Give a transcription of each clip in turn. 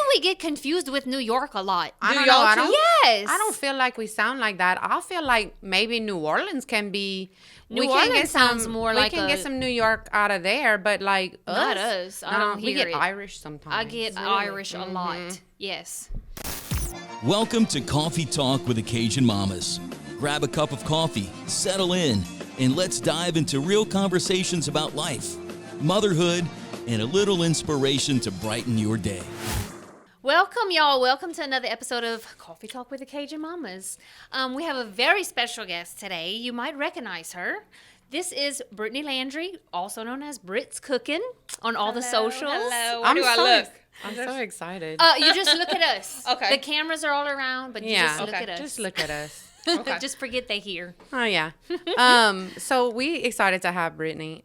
we get confused with New York a lot? I don't know. Yes. I don't feel like we sound like that. I feel like maybe New Orleans can be. New Orleans sounds more like we can get some New York out of there, but like not us. I don't we hear get it. Irish sometimes. I get Irish a lot. Yes. Welcome to Coffee Talk with the Cajun Mamas. Grab a cup of coffee, settle in, and let's dive into real conversations about life, motherhood, and a little inspiration to brighten your day. Welcome, y'all. Welcome to another episode of Coffee Talk with the Cajun Mamas. We have a very special guest today. You might recognize her. This is Britney Landry, also known as Brit's Cooking on all the socials. Hello. Where do I look? I'm so excited. You just look at us. Okay. The cameras are all around, but you just look at us. Just look at us. Okay. Just forget they hear. Oh yeah. So we excited to have Britney.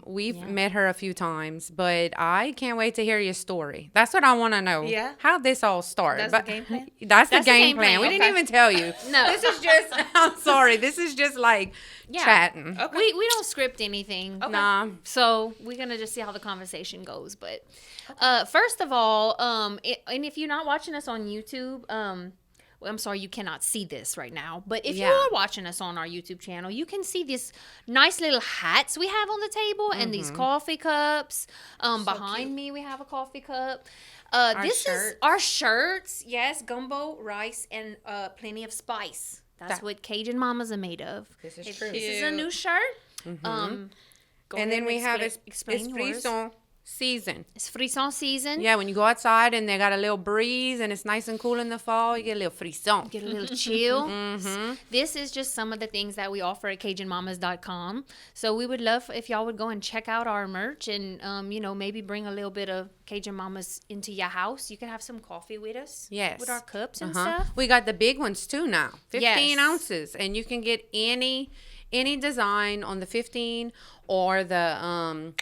We've met her a few times, but I can't wait to hear your story. That's what I want to know. Yeah. How this all started. That's the game plan? That's the game plan. We didn't Okay. even tell you. No. This is just. I'm sorry. This is just like chatting. Okay. We don't script anything. Okay. Nah. So we're going to just see how the conversation goes. But first of all, and if you're not watching us on YouTube, I'm sorry, you cannot see this right now. But if you are watching us on our YouTube channel, you can see these nice little hats we have on the table and these coffee cups. Behind me, we have a coffee cup. This is our shirts. Yes, gumbo, rice, and plenty of spice. That's what Cajun Mamas are made of. This is true. This is a new shirt. Go And ahead then we have explain it's yours. frisson season. It's frisson season. Yeah, when you go outside and they got a little breeze and it's nice and cool in the fall, you get a little frisson. Get a little chill. This is just some of the things that we offer at CajunMamas.com. So we would love if y'all would go and check out our merch and, maybe bring a little bit of Cajun Mamas into your house. You can have some coffee with us. Yes. With our cups and stuff. We got the big ones too now, 15 Yes. ounces, and you can get any design on the 15 or the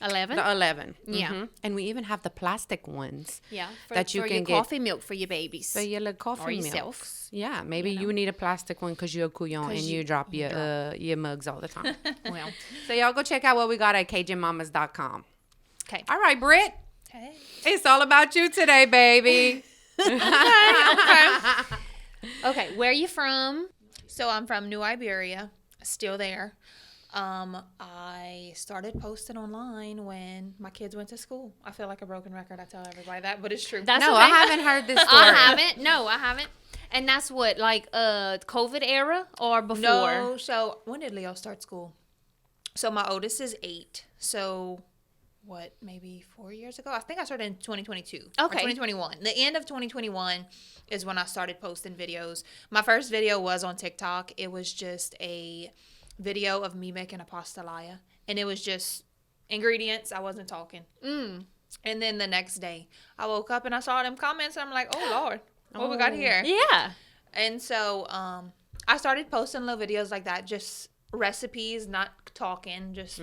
11. The 11. Yeah. And we even have the plastic ones. Yeah. that you for can your get coffee milk for your babies. for your little coffee Or milks. yourself. Yeah, maybe you need a plastic one because you're a couillon and you drop your mugs all the time. Well, So y'all go check out what we got at CajunMamas.com. okay. All right, Brit. Hey. It's all about you today, baby. Okay, where are you from? So I'm from New Iberia, still there. I started posting online when my kids went to school. I feel like a broken record. I tell everybody that, but it's true. That's No, okay. I haven't heard this story. I haven't. No, I haven't. And that's what, like, COVID era or before? No, so when did Leo start school? So my oldest is 8. So maybe 4 years ago? I think I started in 2022. Or Okay. 2021. The end of 2021 is when I started posting videos. My first video was on TikTok. It was just a video of me making a pastalaya. And it was just ingredients. I wasn't talking. And then the next day, I woke up and I saw them comments. And I'm like, oh, Lord, what we got here? Yeah. And so I started posting little videos like that, just recipes, not talking, just,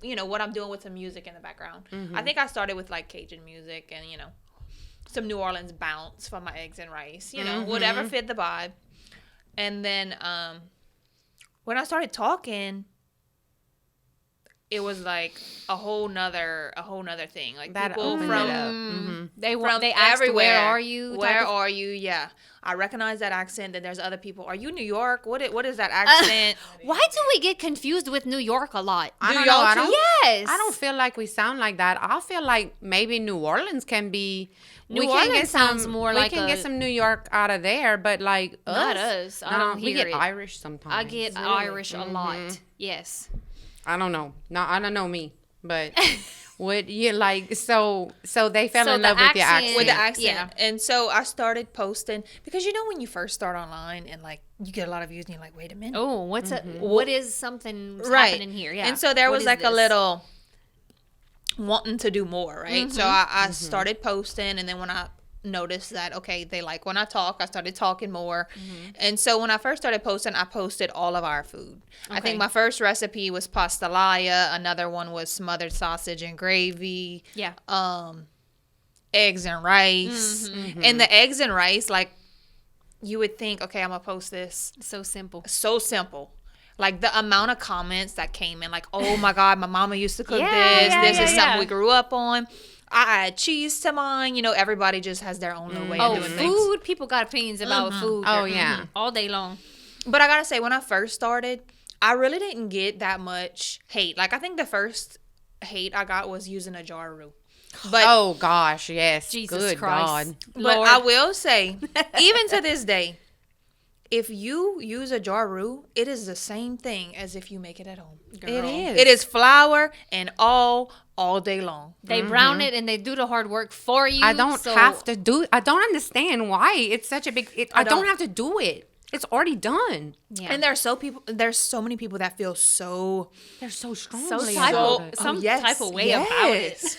what I'm doing with some music in the background. I think I started with, like, Cajun music and, some New Orleans bounce for my eggs and rice, whatever fit the vibe. And then when I started talking, it was like a whole nother thing. Like That people opened from it up. They asked, everywhere. where are you? Where are you? Yeah. I recognize that accent. Then there's other people. Are you New York? What is that accent? Why do we get confused with New York a lot? I don't y'all know. I too? don't, Yes. I don't feel like we sound like that. I feel like maybe New Orleans can be. New Orleans sounds more like we can a- get some New York out of there, but like Not us. I don't we hear get it. Irish sometimes. I get Irish a lot. Yes. I don't know. No, I don't know me, but would you like so they fell So in the love with your accent- accent. With the accent. Yeah. And so I started posting because when you first start online and like you get a lot of views and you're like, wait a minute. Oh, what is something Right. happening here? Yeah. And so there What was is like a this? little wanting to do more, right? So I started posting, and then when I noticed that, okay, they like when I talk, I started talking more. And so when I first started posting, I posted all of our food. I think my first recipe was pastalaya. Another one was smothered sausage and gravy. Yeah. Eggs and rice. And the eggs and rice, like, you would think, okay, I'm going to post this. So simple. So simple. Like, the amount of comments that came in, like, oh, my God, my mama used to cook Yeah, this. yeah, This yeah, is something yeah. we grew up on. I add cheese to mine. You know, everybody just has their own little way of doing things. Food. People got opinions about food. Oh, yeah. All day long. But I gotta say, when I first started, I really didn't get that much hate. Like, I think the first hate I got was using a jar of roux. But Oh gosh, yes. Jesus Good Christ. God. But Lord. I will say, even to this day, if you use a jar roux, it is the same thing as if you make it at home. It is. It is flour and all day long. They brown it and they do the hard work for you. I don't so- have to do. I don't understand why it's such a big. I don't don't. have to do it. It's already done. Yeah. And there's so many people that feel so They're so strong. some type of way about it.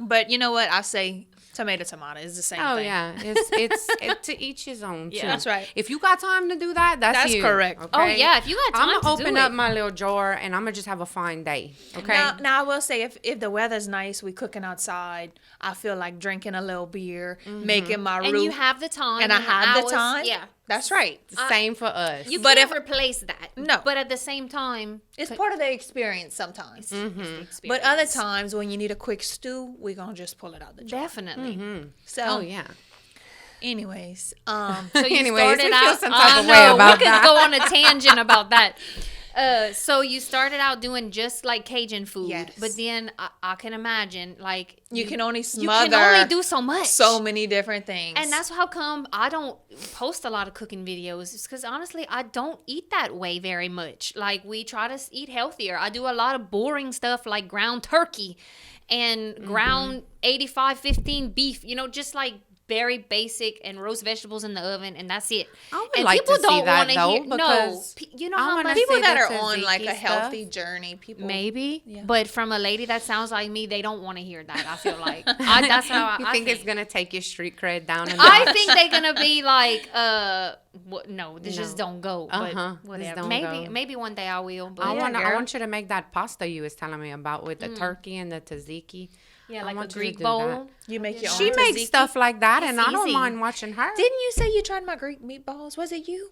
But you know what? I say tomato is the same Oh thing. yeah, it's to each his own. Too. Yeah, that's right. If you got time to do that, that's you, correct. Okay? Oh yeah, if you got time I'm to gonna open do up it. my little jar and I'm gonna just have a fine day. Okay. Now I will say, if the weather's nice, we cooking outside, I feel like drinking a little beer, making my roux. And you have the time. and I have hours. the time. Yeah. That's right. Same for us. You But can't if- replace that. No. But at the same time, It's part of the experience sometimes. But other times when you need a quick stew, we're gonna just pull it out the jar. definitely. So oh yeah. anyways, So you Anyways, started we feel out. some type I of know way about we could that. go on a tangent about that. So you started out doing just like Cajun food, Yes. but then I can imagine like you can only you smother can only do so much. so many different things. And that's how come I don't post a lot of cooking videos. It's because honestly, I don't eat that way very much. Like, we try to eat healthier. I do a lot of boring stuff like ground turkey and ground 85-15 beef, you know, just like very basic, and roast vegetables in the oven, and that's it. I would And like to see that, wanna though, hear no. because You know I how wanna much see people that the are on like a tzatziki healthy stuff. journey, people maybe, but from a lady that sounds like me, they don't want to hear that. I feel like that's how You I think think. it's gonna take your street cred down? A I notch? think they're gonna be like, no, this just No. don't go. But This whatever. don't Maybe, go. maybe one day I will. But I girl. want you to make that pasta you was telling me about with the turkey and the tzatziki. yeah, I like a want you to Greek do bowl. that. you make your She own makes tzatziki? stuff like that, and It's I don't easy. mind watching her. Didn't you say you tried my Greek meatballs? Was it you?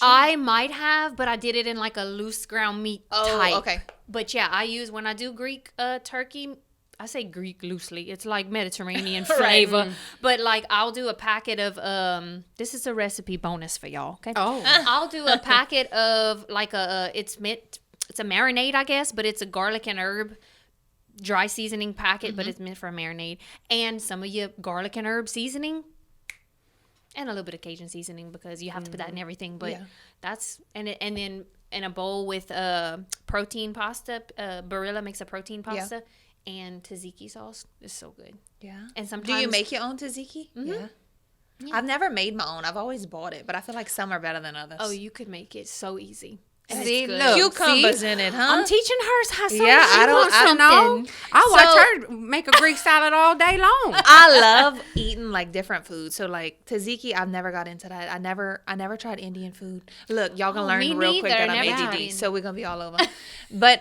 I might have, but I did it in like a loose ground meat type. Okay. But yeah, I use when I do Greek turkey. I say Greek loosely. It's like Mediterranean Right. flavor. But like, I'll do a packet of this is a recipe bonus for y'all. Okay. Oh. I'll do a packet of like it's a marinade, I guess, but it's a garlic and herb dry seasoning packet, but it's meant for a marinade, and some of your garlic and herb seasoning, and a little bit of Cajun seasoning, because you have to put that in everything. But Yeah. that's and then in a bowl with protein pasta. Barilla makes a protein pasta and tzatziki sauce. It's so good. Yeah. And Do sometimes you make your own tzatziki? Yeah. I've never made my own. I've always bought it, but I feel like some are better than others. Oh, you could make it so easy. And See, it's good. look. cucumbers see? in it, huh? I'm teaching her how. Yeah, I don't know. So- I watch her make a Greek salad all day long. I love eating like different food. So like tzatziki, I've never got into that. I never tried Indian food. Look, y'all gonna Oh, me learn real quick neither. that I'm Never ADD, tried. so we're gonna be all over. But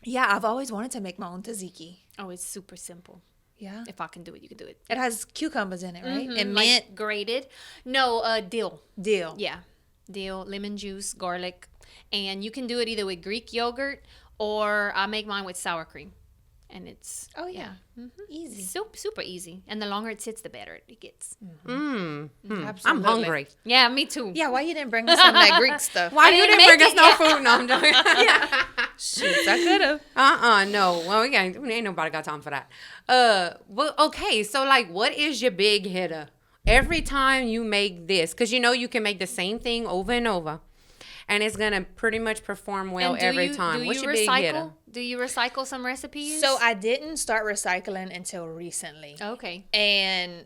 yeah, I've always wanted to make my own tzatziki. Oh, it's super simple. Yeah, If I can do it, you can do it. it has cucumbers in it, right? And Like mint, grated. No, dill. dill. Yeah, dill, lemon juice, garlic, and you can do it either with Greek yogurt or I make mine with sour cream, and it's Oh yeah, easy. super easy. And the longer it sits, the better it gets. I'm Absolutely. hungry. Yeah, me too. Yeah, why you didn't bring us some of that Greek stuff? Why you didn't didn't bring make us it no yet. food? No, I'm joking. Shoot, I could have. No. Well, we ain't nobody got time for that. Well, okay. So, like, what is your big hitter? Every time you make this, because you know you can make the same thing over and over, and it's gonna pretty much perform well And do every you- time. Do What's you your big hitter? recycle? Do you recycle some recipes? So I didn't start recycling until recently. Okay. And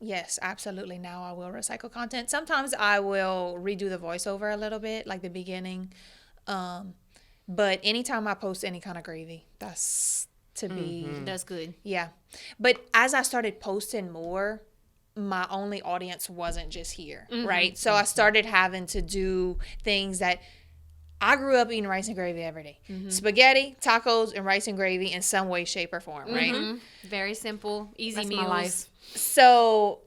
yes, absolutely. Now I will recycle content. Sometimes I will redo the voiceover a little bit, like the beginning. But anytime I post any kind of gravy, that's to be That's good. yeah. But as I started posting more, my only audience wasn't just here, right? So I started having to do things that I grew up eating rice and gravy every day. Spaghetti, tacos, and rice and gravy in some way, shape, or form, right? Very simple, easy That's my meals. life. So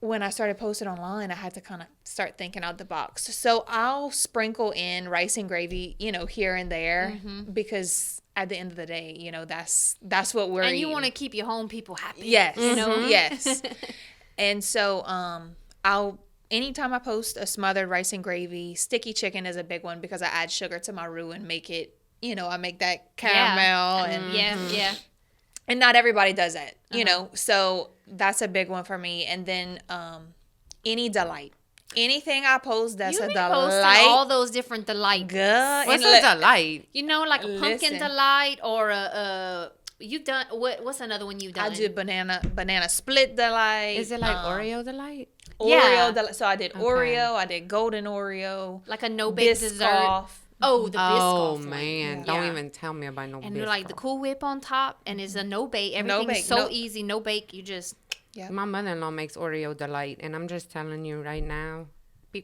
when I started posting online, I had to kind of start thinking out the box. So I'll sprinkle in rice and gravy, you know, here and there because at the end of the day, you know, that's what we're And you eating. want to keep your home people happy. Yes. You know? Yes. And so anytime I post a smothered rice and gravy, sticky chicken is a big one because I add sugar to my roux and make it, you know, I make that caramel and Yeah. and not everybody does that, you know. So that's a big one for me. And then any delight. Anything I post that's You a be posting delight. all those different delights. Good. What's And a delight? You know, like a pumpkin Listen. delight or you've done what's another one you've done? I do banana split delight. Is it like Oreo delight? Oreo Yeah. delight. So I did Oreo. I did golden Oreo. Like a no-bake dessert. Biscoff. Oh, the Biscoff Oh one. man, don't even tell me about no And Biscoff. like the Cool Whip on top, and it's a no-bake. Everything's bake, so no- easy, no bake. You just My mother-in-law makes Oreo delight, and I'm just telling you right now,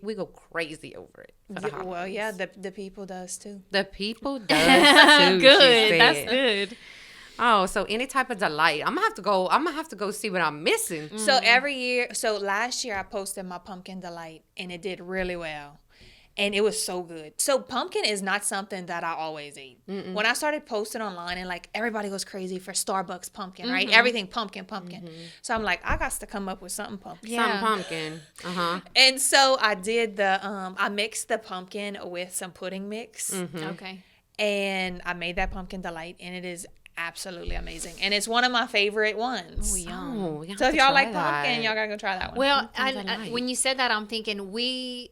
we go crazy over it. For the Well, holidays. yeah, the people does too. The people does too. good. She That's said. good. Oh, so any type of delight. I'm gonna have to go see what I'm missing. So every year, so last year I posted my pumpkin delight and it did really well. And it was so good. So pumpkin is not something that I always eat. When I started posting online and like everybody goes crazy for Starbucks pumpkin, right? Everything pumpkin. So I'm like, I got to come up with something pumpkin. Some pumpkin. And so I did I mixed the pumpkin with some pudding mix. Okay. And I made that pumpkin delight and it is absolutely amazing. And it's one of my favorite ones. Oh, yum. Oh, you So have if to y'all try like pumpkin, y'all gotta go try that one. Well, delight. when you said that, I'm thinking we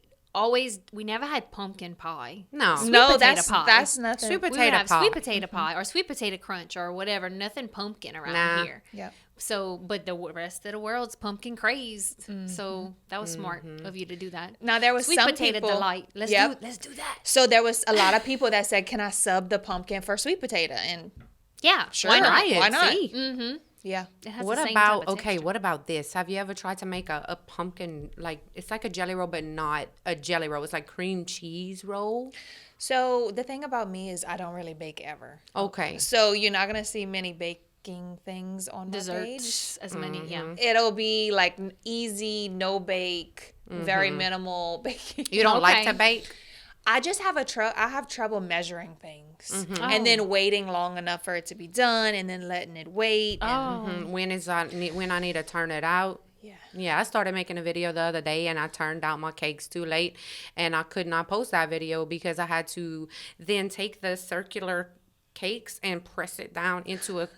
never had pumpkin pie. No. Sweet no, potato that's pie. that's nothing. Sweet We would potato have pie. sweet potato pie or sweet potato crunch or whatever. Nothing pumpkin around Nah. here. Yep. So, but the rest of the world's pumpkin crazed. So that was smart of you to do that. Now there was Sweet some potato people, delight. Let's Yep. do that. So there was a lot of people that said, "Can I sub the pumpkin for sweet potato?" And Yeah. sure, Why not? Try it. Why not? See? Yeah. It has What the same type about of texture. what about this? Have you ever tried to make a pumpkin, like it's like a jelly roll but not a jelly roll? It's like cream cheese roll. So the thing about me is I don't really bake ever. Okay. So you're not gonna see many baking things on my page. Desserts as many? Yeah. It'll be like easy, no bake, very minimal baking. You don't like Okay. to bake? I just have I have trouble measuring things Oh. and then waiting long enough for it to be done and then letting it wait. And, When I need to turn it out? yeah. Yeah, I started making a video the other day and I turned out my cakes too late and I could not post that video because I had to then take the circular cakes and press it down into a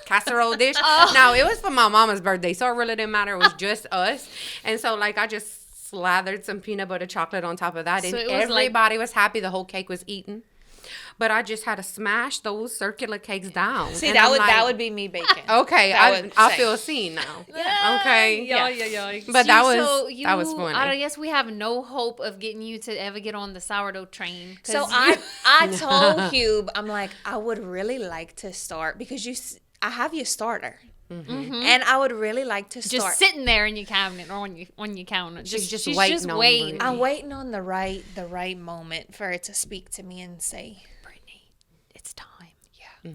casserole dish. Now, it was for my mama's birthday, so it really didn't matter. It was just us. And so, like, I just slathered some peanut butter chocolate on top of that and So it was everybody was happy. The whole cake was eaten. But I just had to smash those circular cakes down. See, And that I'm would like, that would be me baking. Okay, That would I say. feel seen now. Okay. Yeah. But that was funny. I guess we have no hope of getting you to ever get on the sourdough train. So I I told Hugh, I'm like, I would really like to start because I have your starter, and I would really like to start. just sitting there in your cabinet or on your counter. just She's waiting just on waiting. Brit. I'm waiting on the right moment for it to speak to me and say, Britney, it's time. yeah.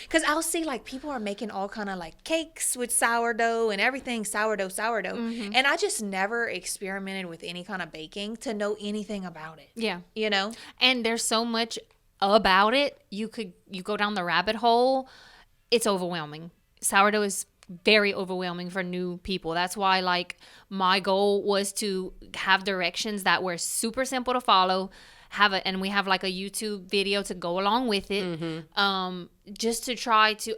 Because I'll see like people are making all kind of like cakes with sourdough and everything sourdough, and I just never experimented with any kind of baking to know anything about it. Yeah. You know, And there's so much about it. You go down the rabbit hole. It's overwhelming. Sourdough is very overwhelming for new people. That's why like my goal was to have directions that were super simple to follow. And we have like a YouTube video to go along with it. Just to try to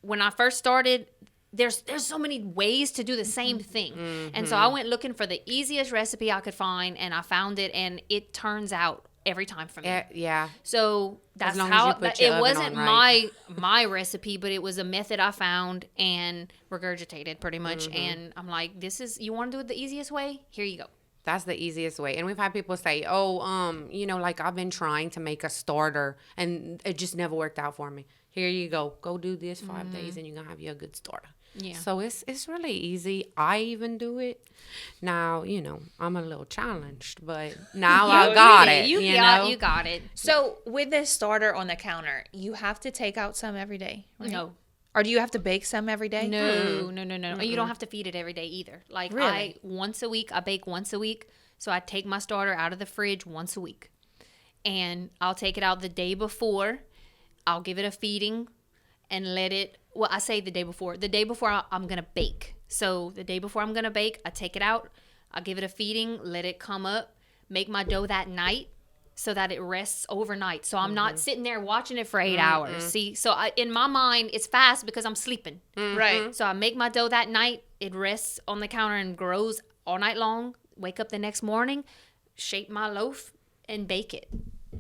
when I first started, there's so many ways to do the same thing. And so I went looking for the easiest recipe I could find and I found it and it turns out every time for me. Yeah. So that's long as how you put your it oven wasn't on right. my recipe, but it was a method I found and regurgitated pretty much. And I'm like, you want to do it the easiest way? Here you go. That's the easiest way. And we've had people say, like I've been trying to make a starter and it just never worked out for me. Here you go. Go do this 5 days and you're going to have you a good starter. Yeah. So it's really easy. I even do it. Now, I'm a little challenged, but now I got it. You got it. so with this starter on the counter, you have to take out some every day, right? No. Or do you have to bake some every day? No. You don't have to feed it every day either. Like Really? once a week, I bake once a week. So I take my starter out of the fridge once a week. and I'll take it out the day before. I'll give it a feeding and let it, well, I say the day before. The day before I'm going to bake. So the day before I'm going to bake, I take it out. I'll give it a feeding, let it come up, make my dough that night so that it rests overnight. So I'm not sitting there watching it for 8 hours. See, so in my mind, it's fast because I'm sleeping. Right. So I make my dough that night. It rests on the counter and grows all night long. Wake up the next morning, shape my loaf, and bake it.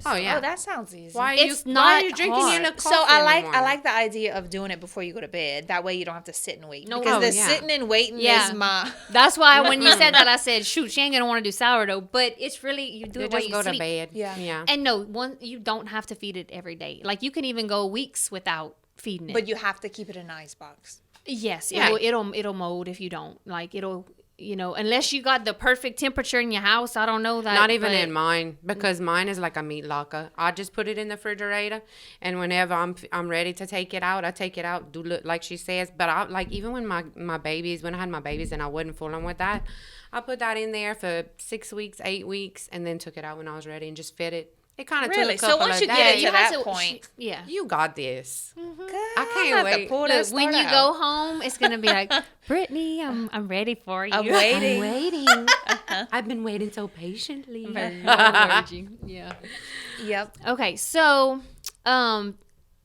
Oh yeah. Oh, that sounds easy. Why are It's you, not why are you drinking hard. in a coffee? So I in the like morning? the idea of doing it before you go to bed. That way you don't have to sit and wait. No. Because Oh, the yeah. sitting and waiting Yeah. is my. That's why when you said that, I said, shoot, she ain't going to want to do sourdough. But it's really, you do You it while just you go sleep. to bed. Yeah. Yeah. And no, you don't have to feed it every day. Like, you can even go weeks without feeding it. But you have to keep it in an ice box. yes, Yeah. it'll mold if you don't. Like, it'll, unless you got the perfect temperature in your house, I don't know that. Not even but- in mine, because mine is like a meat locker. I just put it in the refrigerator, and whenever I'm ready to take it out, I take it out. Do look like she says, but I like even when my babies, when I had my babies and I wasn't fooling with that, I put that in there for 6 weeks, 8 weeks, and then took it out when I was ready and just fed it. It kind of Really? took a So couple once of you get days. into You that have to- point. Yeah. You got this. I can't wait. Look, when you go home, it's gonna be like, Brittany, I'm ready for you. I'm waiting. I'm waiting. I've been waiting so patiently. Yeah. Yep. Okay, so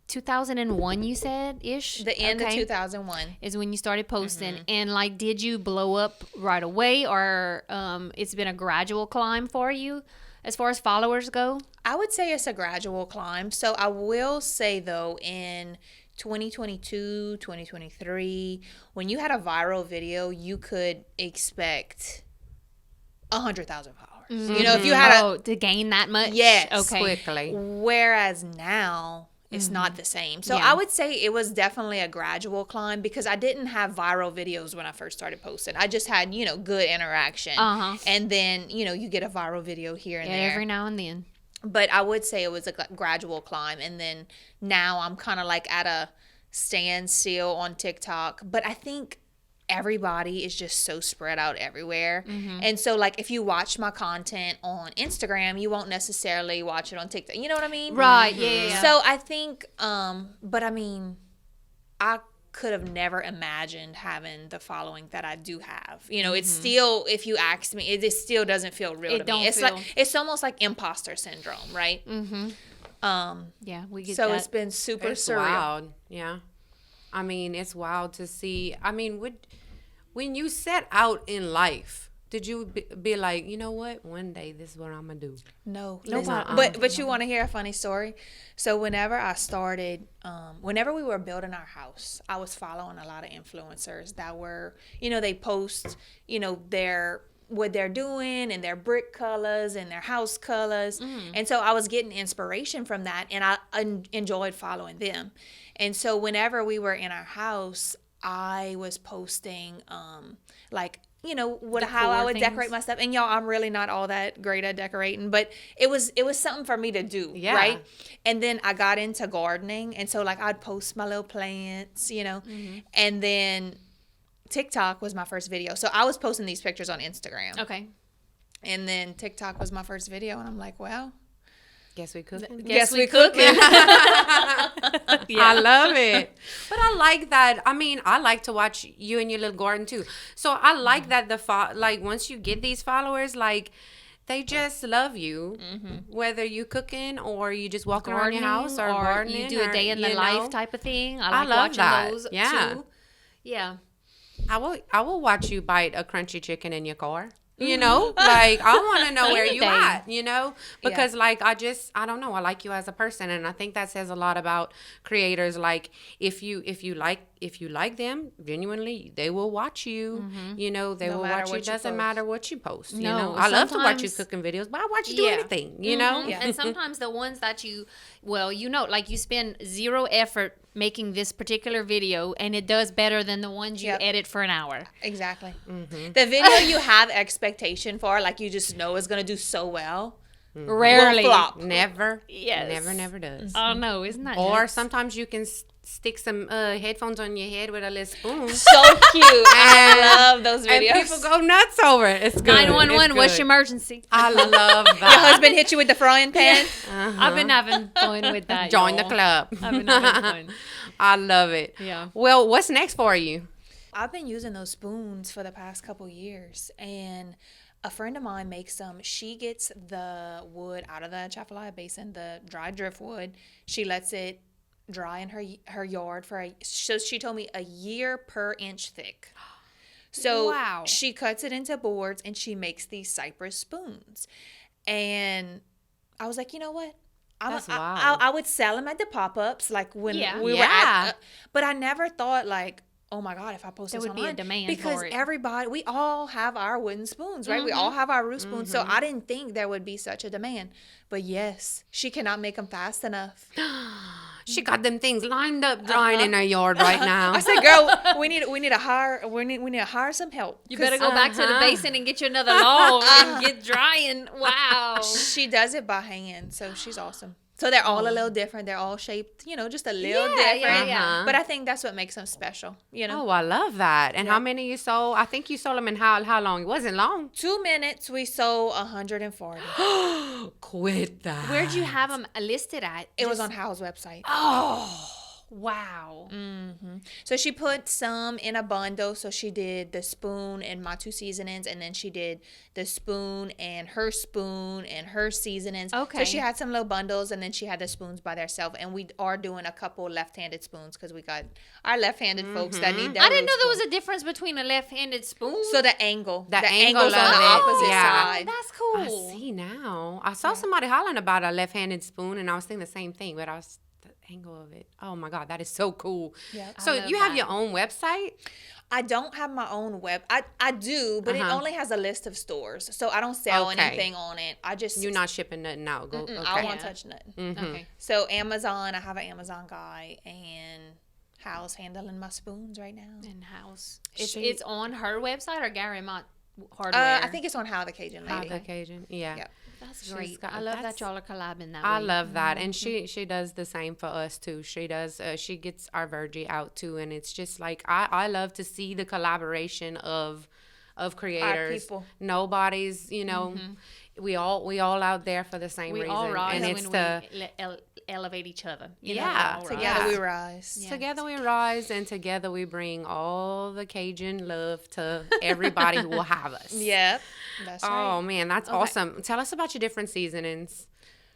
2001 you said ish. The end of Okay, 2001. is when you started posting, and like, did you blow up right away, or it's been a gradual climb for you as far as followers go? I would say it's a gradual climb. So I will say, though, in 2022, 2023, when you had a viral video, you could expect 100,000 followers. You know, if you had to gain that much. Yes. Okay. Quickly. whereas now it's not the same. So Yeah. I would say it was definitely a gradual climb because I didn't have viral videos when I first started posting. I just had, good interaction. Uh-huh. And then, you get a viral video here and there. Every now and then. But I would say it was a gradual climb. And then now I'm kind of like at a standstill on TikTok. But I think everybody is just so spread out everywhere. And so, like, if you watch my content on Instagram, you won't necessarily watch it on TikTok. You know what I mean? Right. Yeah. So I think, but I mean, I could have never imagined having the following that I do have. It's still, if you ask me, it still doesn't feel real It to don't me. It's feel- like, it's almost like imposter syndrome, right? Yeah, we get So that. it's been super It's surreal. wild. Yeah. I mean, it's wild to see. I mean, when you set out in life, did you be like, you know what? One day this is what I'm going to do. No, Nobody- but you want to hear a funny story? So whenever I started, whenever we were building our house, I was following a lot of influencers that were, they post, what they're doing and their brick colors and their house colors. And so I was getting inspiration from that, and I enjoyed following them. And so whenever we were in our house, I was posting how I Decor would things. decorate my stuff. And y'all, I'm really not all that great at decorating, but it was something for me to do, Yeah. right? And then I got into gardening, and so like I'd post my little plants, and then TikTok was my first video. So I was posting these pictures on Instagram. okay. And then TikTok was my first video, and I'm like, well, Guess we cooking. guess we cooking. I love it. But I like that. I mean, I like to watch you and your little garden too. So I like that like once you get these followers, like they just love you, whether you cooking or you just walking around your house or gardening. you do a day in the you life know. type of thing. I I like love watching that. those Yeah. too. Yeah. I will watch you bite a crunchy chicken in your car. Like I want to know where you Anything. at, because like I don't know, I like you as a person, and I think that says a lot about creators. Like if you like them genuinely, they will watch you. They No will matter watch you. what you Doesn't post. matter what you post. No, I love to watch you sometimes- cooking videos, but I watch you do Yeah. anything. Mhm. And sometimes the ones that like you spend zero effort making this particular video, and it does better than the ones you Yep. edit for an hour. Exactly. The video you have expectation for, like you just know is going to do so well, Rarely. will flop. Never. Yes. Never does. Oh no, isn't that Or nuts? sometimes you can stick some headphones on your head with a little spoon. So cute. I love those videos. And people go nuts over it. It's good. 911, what's your emergency? I love that. Your husband hit you with the frying pan? I've been having fun with that. Join y'all. the club. I've been having fun. I love it. Yeah. Well, what's next for you? I've been using those spoons for the past couple years, and a friend of mine makes them. She gets the wood out of the Pastalaya basin, the dry driftwood. She lets it dry in her yard so she told me a year per inch thick. So Wow. she cuts it into boards and she makes these cypress spoons. And I was like, you know what? That's wild. I would sell them at the pop-ups, like when Yeah. we were Yeah. at, but I never thought like, oh my God, if I post There this would be a online, demand because for it. everybody, we all have our wooden spoons, right? We all have our roux spoons. So I didn't think there would be such a demand, but yes, she cannot make them fast enough. She got them things lined up drying in her yard right now. I said, girl, we need to hire some help. You better go back to the basin and get you another log and get drying. Wow. She does it by hand, so she's awesome. So they're all a little different. They're all shaped, just a little different. Yeah. But I think that's what makes them special, Oh, I love that. And how many you sold? I think you sold them in how long? It wasn't long. 2 minutes, we sold 140. Quit that. Where'd you have them listed at? It was on Hal's website. Oh, wow. So she put some in a bundle. So she did the spoon and my 2 seasonings, and then she did the spoon and her seasonings. Okay. So she had some little bundles, and then she had the spoons by themselves. And we are doing a couple left-handed spoons because we got our left-handed folks that need that. I didn't know there spoon. was a difference between a left-handed spoon. So the angle. The angle's angle on the of it, opposite yeah. side. That's I cool. see now. I saw somebody hollering about a left-handed spoon, and I was thinking the same thing, but the angle of it. Oh my God, that is so cool. Yeah. So I love you have that. your own website? I don't have my own web. I do, but it only has a list of stores. So I don't sell Okay. anything on it. I just You're not shipping nothing out. Go. Okay. I won't touch nothing. Okay. So Amazon, I have an Amazon guy, and Hal's handling my spoons right now. In house. It's on her website or Gary Mott Hardware? I think it's on How the Cajun Lady. The Cajun. Yeah. Yep. that's she's great. got- I love that's- that y'all are collabing that I way. love that, and she does the same for us too. She does. She gets our Virgie out too, and it's just like I love to see the collaboration of creators. people. Nobody's, we all out there for the same We reason, all rise and it's when the we elevate each other. You Yeah, know, we all Together rise. we rise. Yeah. together we rise, and together we bring all the Cajun love to everybody who will have us. Yep. That's Oh right. man, that's awesome. Tell us about your different seasonings.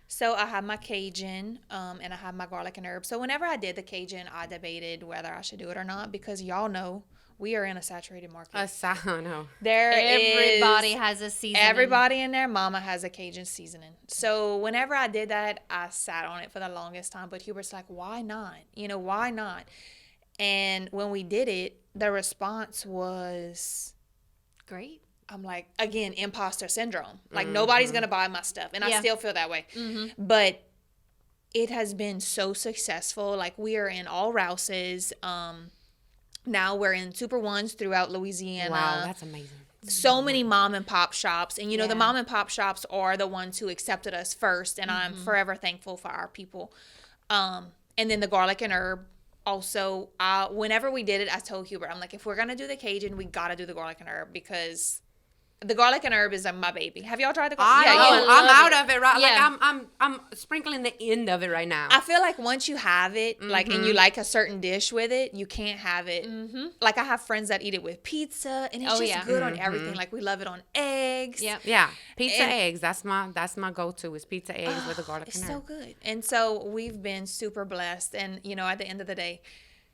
So I have my Cajun, and I have my garlic and herb. So whenever I did the Cajun, I debated whether I should do it or not, because y'all know we are in a saturated market. I know. Everybody is- has a season. Everybody and their mama has a Cajun seasoning. So whenever I did that, I sat on it for the longest time. But Hubert's like, why not? Why not? And when we did it, the response was, Great. I'm like, again, imposter syndrome. Like, nobody's going to buy my stuff. And I Yeah. still feel that way. But it has been so successful. Like, we are in all Rouses. Now we're in Super Ones throughout Louisiana. Wow, that's amazing. So many mom and pop shops. And, Yeah. the mom and pop shops are the ones who accepted us first. And I'm forever thankful for our people. And then the garlic and herb. Also, whenever we did it, I told Hubert, I'm like, if we're going to do the Cajun, we got to do the garlic and herb, because the garlic and herb is my baby. Have y'all tried the garlic? I know. I I'm love out of it right. Yeah. Like I'm sprinkling the end of it right now. I feel like once you have it, like, and you like a certain dish with it, you can't have it. Like, I have friends that eat it with pizza, and it's Oh, just yeah. good on everything. Like, we love it on eggs. Yep. Yeah, pizza And- eggs. That's my go-to is pizza eggs with the garlic It's and so herb. good. And so we've been super blessed. And, at the end of the day,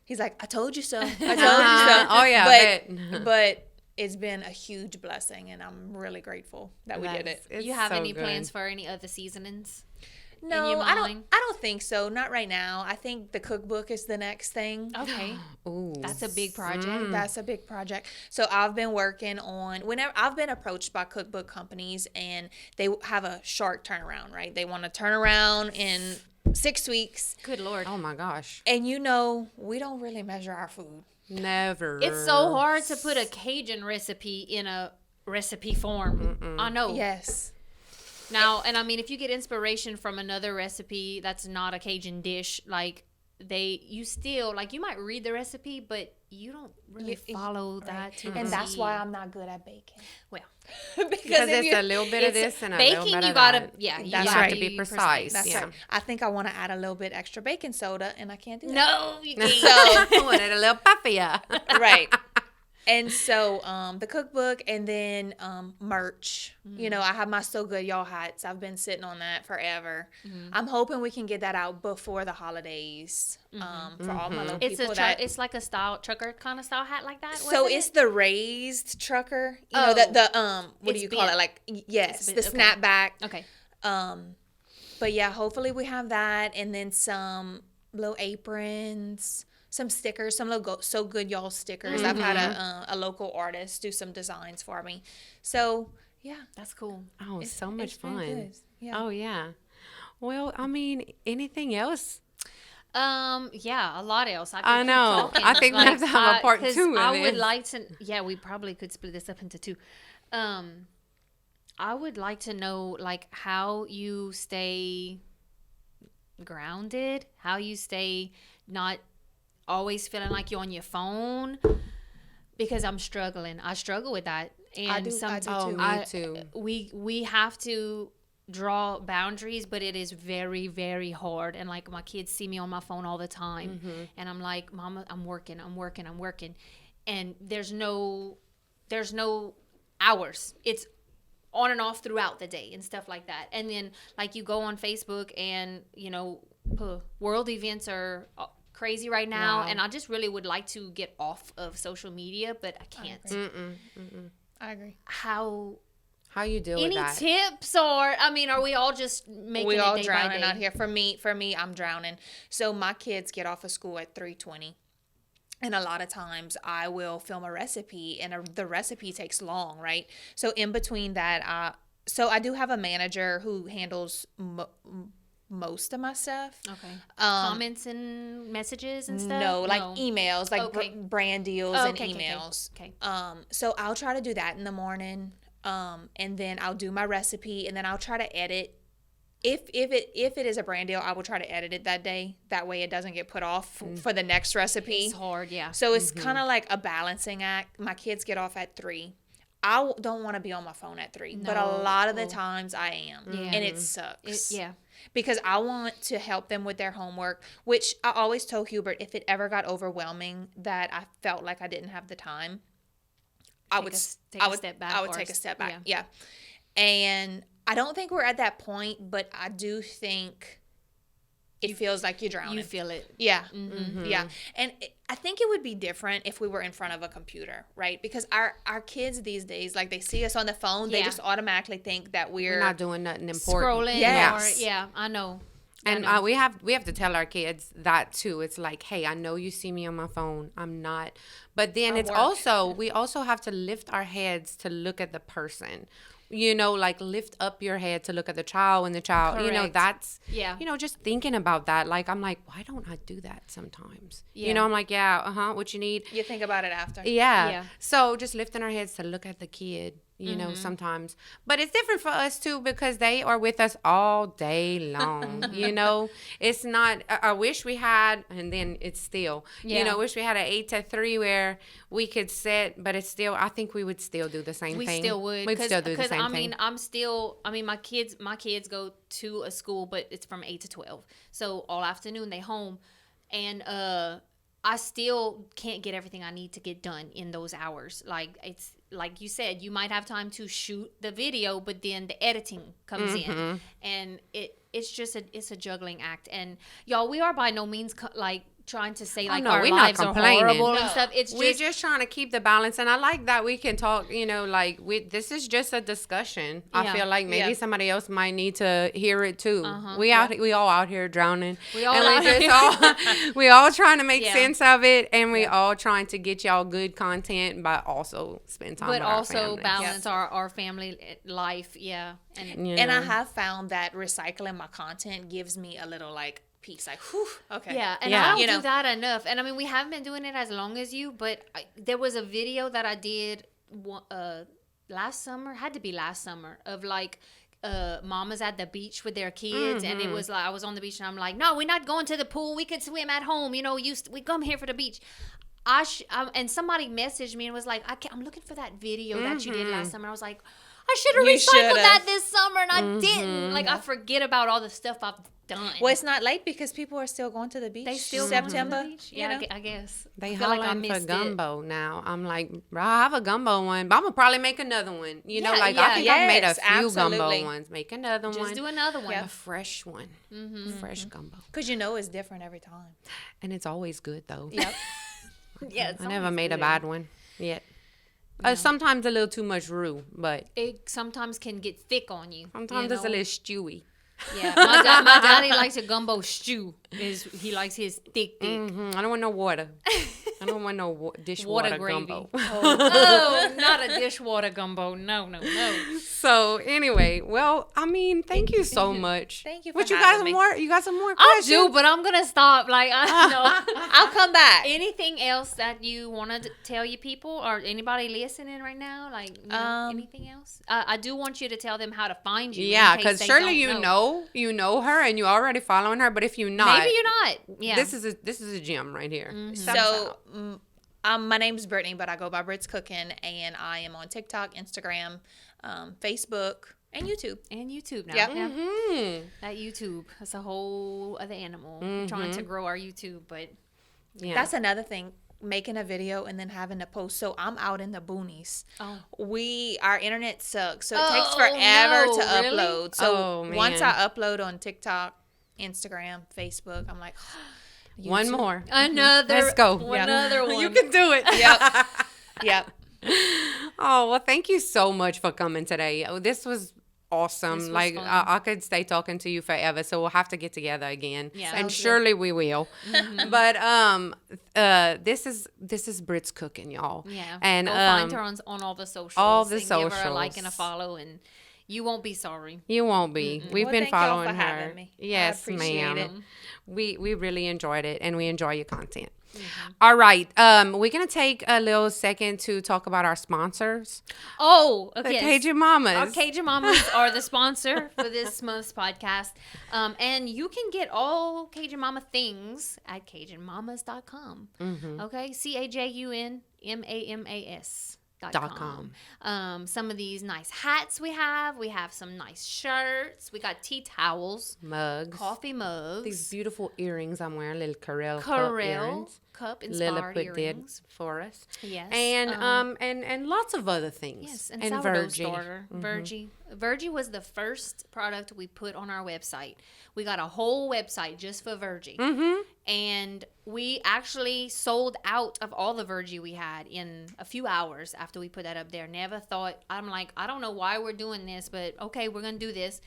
he's like, I told you so. I told you so. Oh, yeah, I bet. But it's been a huge blessing, and I'm really grateful that we did it. It's You have so any good. plans for any other seasonings? No, your I mind? don't think so. Not right now. I think the cookbook is the next thing. Okay. Ooh. That's a big project. That's a big project. So I've been working on, whenever I've been approached by cookbook companies, and they have a short turnaround, right? They want to turn around in 6 weeks. Good Lord. Mm. Oh my gosh. And we don't really measure our food. Never. It's so hard to put a Cajun recipe in a recipe form. I know. Yes. Now, and I mean, if you get inspiration from another recipe that's not a Cajun dish, like, you still like, you might read the recipe, but you don't really follow that to And that's see. why I'm not good at baking. Well, Because it's a little bit of this and a little baking, bit you of gotta, that. yeah, you That's have right. to be precise. That's Yeah. right. I think I want to add a little bit extra baking soda, and I can't do that. No, you can't. So I wanted a little puffier. right. And so the cookbook, and then merch. You know, I have my So Good Y'all hats. I've been sitting on that forever. I'm hoping we can get that out before the holidays for all my little It's people. it's like a style trucker kind of style hat like that. So wasn't it's it? the raised trucker. You know, Oh. the what do It's you call it? bent. Like, yes, It's the bent, okay. snapback. Okay. But yeah, hopefully we have that, and then some little aprons, some stickers, some little So Good Y'all stickers. I've had a local artist do some designs for me. So yeah, That's cool. Oh, so much it's been fun. good. Yeah. Oh, yeah. Well, I mean, anything else? Yeah, a lot else. I, could I keep know. talking. I think we have to have a part 'cause 2 of I would this. like to. Yeah, we probably could split this up into 2. I would like to know like how you stay grounded, how you stay not always feeling like you're on your phone, because I'm struggling. I struggle with that, and I do Oh, too. me too. We have to draw boundaries, but it is very, very hard. And like, my kids see me on my phone all the time, and I'm like, Mama, I'm working, and there's no hours. It's on and off throughout the day and stuff like that. And then like, you go on Facebook, and you know, world events are crazy right now, Wow. and I just really would like to get off of social media, but I can't. I agree. How you deal any with that? tips, or I mean, are we all just making We it all day by drowning day? out here. For me, I'm drowning. So my kids get off of school at 3:20. And a lot of times I will film a recipe, and the recipe takes long, right? So in between that, so I do have a manager who handles most of my stuff. Okay. Comments and messages and stuff? No, like emails, like Okay. brand deals Oh, and okay, okay, emails. okay. So I'll try to do that in the morning, and then I'll do my recipe, and then I'll try to edit. If it is a brand deal, I will try to edit it that day. That way it doesn't get put off for the next recipe. It's hard, yeah. So it's kind of like a balancing act. My kids get off at 3. I don't want to be on my phone at 3, but a No. lot of the times I am, Yeah. and it sucks. Yeah. Because I want to help them with their homework, which I always told Hubert, if it ever got overwhelming that I felt like I didn't have the time, I would take a step back. I would take a step back. Yeah. And I don't think we're at that point, but I do think it feels like you're drowning. You feel it. Yeah. Yeah. And I think it would be different if we were in front of a computer, right? Because our kids these days, like, they see us on the phone, they Yeah. just automatically think that We're not doing nothing important. Scrolling. Yes. Or, yeah, I know. And we have to tell our kids that too. It's like, hey, I know you see me on my phone. I'm not. But then it's work. also, we also have to lift our heads to look at the person. You know, like, lift up your head to look at the child, and the child, you know, Correct. that's, Yeah. you know, just thinking about that. Like, I'm like, why don't I do that sometimes? Yeah. You know, I'm like, yeah, what you need? You think about it after. Yeah. Yeah. So just lifting our heads to look at the kid, you know, sometimes. But it's different for us too, because they are with us all day long. You know, it's not, I wish we had, and then it's still, Yeah. you know, wish we had an 8 to 3 where we could sit, but it's still, I think we would still do the same We thing. still would. We'd still do the same thing. I mean, my kids go to a school, but it's from 8 to 12. So all afternoon they home, and I still can't get everything I need to get done in those hours. Like, it's like you said, you might have time to shoot the video, but then the editing comes in, and it's just a juggling act. And y'all, we are by no means trying to say like no, our we're not lives are complaining. horrible No. and stuff. It's We're just just trying to keep the balance, and I like that we can talk. You know, like, this is just a discussion. I Yeah. feel like maybe Yeah. somebody else might need to hear it too. Uh-huh. We all out here drowning. We all and out we here. we all trying to make Yeah. sense of it, and we all trying to get y'all good content, but also spend time. but with our also families. balance our family life. Yeah. And You And I know? have found that recycling my content gives me a little, like, peace. Like, whew, okay. yeah, and Yeah. I don't You do know. that enough. And I mean, we haven't been doing it as long as you, but there was a video that I did last summer, had to be last summer, of like mamas at the beach with their kids, and it was like I was on the beach and I'm like, no, we're not going to the pool. We could swim at home. You know, we come here for the beach. And somebody messaged me and was like, I'm looking for that video that you did last summer. I was like, I should have recycled that this summer, and I didn't. Like, I forget about all the stuff I've done. Well, it's not late because people are still going to the beach. They still September. Going to the beach. Yeah, I guess. They feel like I hollering for missed gumbo now. I'm like, bro, I have a gumbo one, but I'm gonna probably make another one. You know, like I think I've made a few gumbo ones. Make another one. Just do another one. A fresh one. Fresh gumbo. Because you know it's different every time. And it's always good though. Yep. Yeah, I never made a bad one yet. Sometimes a little too much roux, but it sometimes can get thick on you. Sometimes it's a little stewy. Yeah, my daddy likes a gumbo stew. He likes his thick. I don't want no water. I don't want no dishwater gumbo. Oh, not a dishwater gumbo. No. So anyway, well, I mean, thank you so much. Thank you for But you having got some me. more? You got some more I questions? do, but I'm gonna stop. Like, I'll come back. Anything else that you want to tell you people or anybody listening right now? Like, anything else? I do want you to tell them how to find you. Yeah, because surely you know her and you're already following her. But if you're not, maybe you're not. Yeah, this is a gem right here. So, my name's Britney, but I go by Brit's Cooking, and I am on TikTok, Instagram, Facebook, and YouTube. now. Yep. Yeah. That YouTube, that's a whole other animal. We're trying to grow our YouTube, but That's another thing. Making a video and then having to post. So I'm out in the boonies. Our internet sucks, so it takes forever to upload. So once I upload on TikTok, Instagram, Facebook, I'm like, one more. Another. Let's go. Another one. You can do it. Yep. Oh, well, thank you so much for coming today. Oh, this was awesome. This was like fun. I could stay talking to you forever, so we'll have to get together again. Yeah. And Sounds surely we will. But this is Brit's Cooking, y'all. Yeah. And go find her on all the socials. all the and give her a like socials. and a follow, and you won't be sorry. You won't be. We've Well, been thank y'all following for her. having me. I Yes, appreciate ma'am. it. We really enjoyed it, and we enjoy your content. All right. We're gonna take a little second to talk about our sponsors. Oh, The okay. Cajun Mamas. Our Cajun Mamas are the sponsor for this month's podcast. And you can get all Cajun Mama things at CajunMamas.com. Okay? CajunMamas.com. Some of these nice hats we have. We have some nice shirts. We got tea towels, Mugs. coffee mugs. These beautiful earrings I'm wearing, little Corel cup Lila inspired put earrings. did for us. Yes. And lots of other things. Yes, and sourdough Virgie. starter. Virgie was the first product we put on our website. We got a whole website just for Virgie. And we actually sold out of all the Virgie we had in a few hours after we put that up there. Never thought, I'm like, I don't know why we're doing this, but okay, we're going to do this.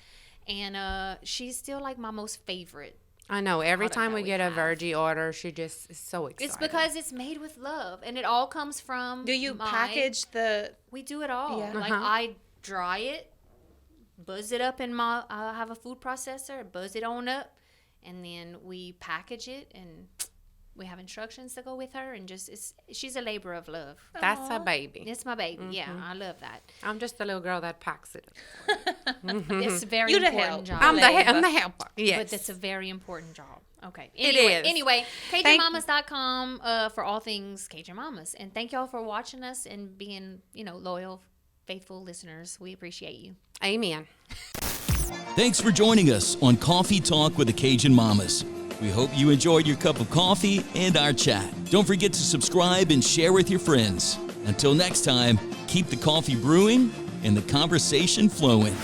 And she's still like my most favorite. I know. Every product time that we we get have. a Virgie order, she just is so excited. It's because it's made with love. And it all comes from Do you package the? We do it all. Yeah. Like I dry it, buzz it up in my. I have a food processor. Buzz it on up, and then we package it, and we have instructions to go with her. And she's a labor of love. That's a baby. It's my baby. Yeah, I love that. I'm just a little girl that packs it. It's a very You the important help. job. I'm the helper. Yes. But it's a very important job. Okay. It Anyway, is. Anyway, CajunMamas.com for all things Cajun Mamas. And thank y'all for watching us and being, loyal, faithful listeners. We appreciate you. Amen. Thanks for joining us on Coffee Talk with the Cajun Mamas. We hope you enjoyed your cup of coffee and our chat. Don't forget to subscribe and share with your friends. Until next time, keep the coffee brewing and the conversation flowing.